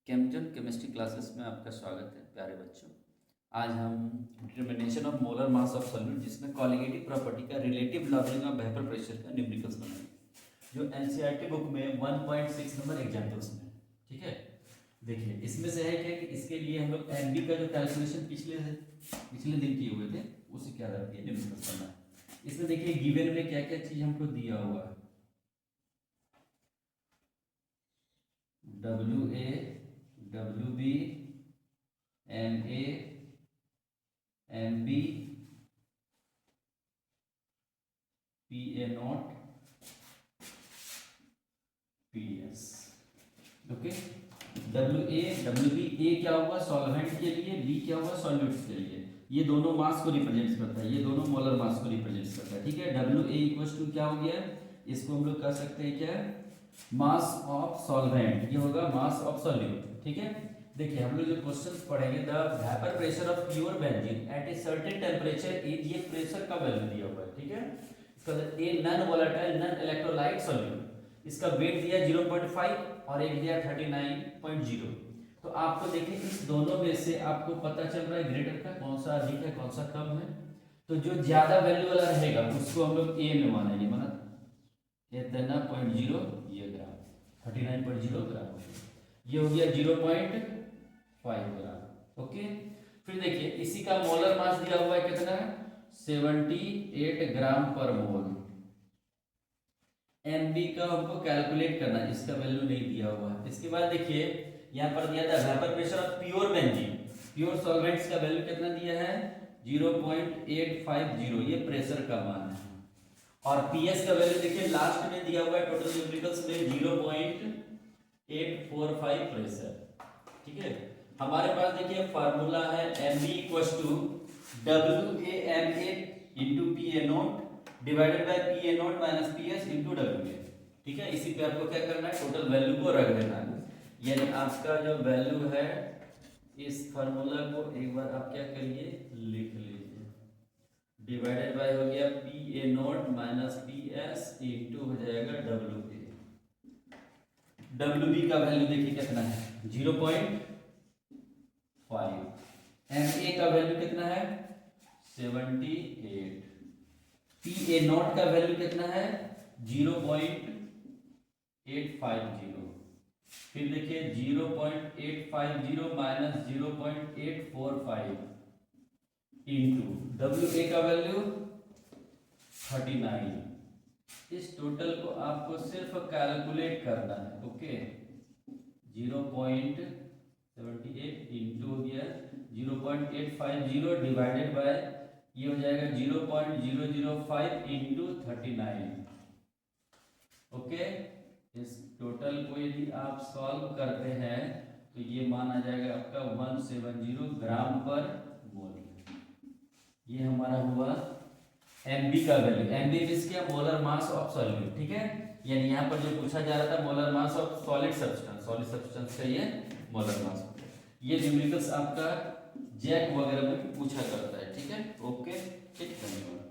केमजन chemistry classes में आपका स्वागत है प्यारे बच्चों। आज हम determination of molar mass of solute जिसमें कॉलिगेटिव प्रॉपर्टी का relative logging off vapour pressure का न्यूमेरिकल्स बनाएंगे जो एनसीईआरटी बुक में 1.6 नंबर एग्जांपल्स में। ठीक है, देखिए इसमें से है क्या कि इसके लिए हम लोग एमबी का जो कैलकुलेशन पिछले दिन किए हुए थे उसी के आधार पर न्यूमेरिकल्स करना है। इसमें देखिए गिवन में क्या क्या चीज हमको दिया हुआ है। W A, W B, M A, M B, P A not, P S. Okay, W A, W B, A क्या हुआ सॉल्वेंट के लिए, बी क्या हुआ सॉल्यूट्स के लिए। ये दोनों मास को रिप्रेजेंट करता है, ये दोनों मोलर मास को रिप्रेजेंट करता है। ठीक है, डब्ल्यू ए इक्वल टू क्या हो गया, इसको हम लोग कह सकते हैं क्या, मास ऑफ सॉल्वेंट, ये होगा मास ऑफ सॉल्यूट। ठीक है, देखिए हम लोग जो क्वेश्चंस पढ़ेंगे, the vapour pressure of pure benzene at a certain temperature is, ये प्रेशर का वैल्यू दिया हुआ है। ठीक है, इसका a non volatile non electrolyte solute, इसका वेट दिया 0.5 और एक दिया 39.0। तो आपको देखिए इस दोनों में से आपको पता चल रहा है ग्रेटर का कौन सा अधिक है कौन सा कम है। तो जो ज्यादा वैल्यू वाला रहेगा उसको हम लोग ए में मानेंगे, माना 39.0 ये ग्राम, 39.0 ग्राम, ये हो गया 0.5 ग्राम। ओके, फिर देखिए इसी का मोलर मास दिया हुआ है कितना है, 78 ग्राम पर मोल। एमबी का हमको कैलकुलेट करना है, इसका वैल्यू नहीं दिया हुआ है। इसके बाद देखिए यहाँ पर दिया था vapour pressure of pure benzene, pure solvents का वैल्यू कितना दिया है 0.850, ये प्रेशर का मान है। और पीएस का वैल्यू देखिए लास्ट में दिया हुआ है टोटल न्यूमेरिकल्स में 0.845 प्रेशर। ठीक है, हमारे पास देखिए फार्मूला है MB equals to W A M A into P A naught divided by P A naught minus P S into W A. ठीक है, इसी पे आपको क्या करना है, टोटल वैल्यू को रख देना है। यानी आपका जो वैल्यू है इस फार्मूला को एक बार आप क्या करिए लिख लीजिए, डिवाइडेड बाय हो गया P A naught minus P S into हो जाएगा डब्ल्यू ए। डब्ल्यू बी का वैल्यू देखिए कितना है 0.5, एम ए का वैल्यू कितना है 78, पी ए नॉट का वैल्यू कितना है 0.850। फिर देखिए 0.850 माइनस 0.845 इंटू डब्ल्यू ए का वैल्यू 39। इस टोटल को आपको सिर्फ कैलकुलेट करना है। ओके, 0.78 इंटू हो गया 0.850 डिवाइडेड बाय ये हो जाएगा 0.005 इंटू 39। ओके, इस टोटल को यदि आप सॉल्व करते हैं तो ये मान आ जाएगा आपका 170 ग्राम पर मोल। ये हमारा हुआ एमबी का वैल्यू। एमबी मींस क्या, मोलर मास ऑफ सॉल्यूट। ठीक है, यानी यहाँ पर जो पूछा जा रहा था molar mass of solid substance का ये मोलर मास। ये न्यूमेरिकल्स आपका जैक वगैरह में पूछा करता है। ठीक है, ओके, ठीक, धन्यवाद।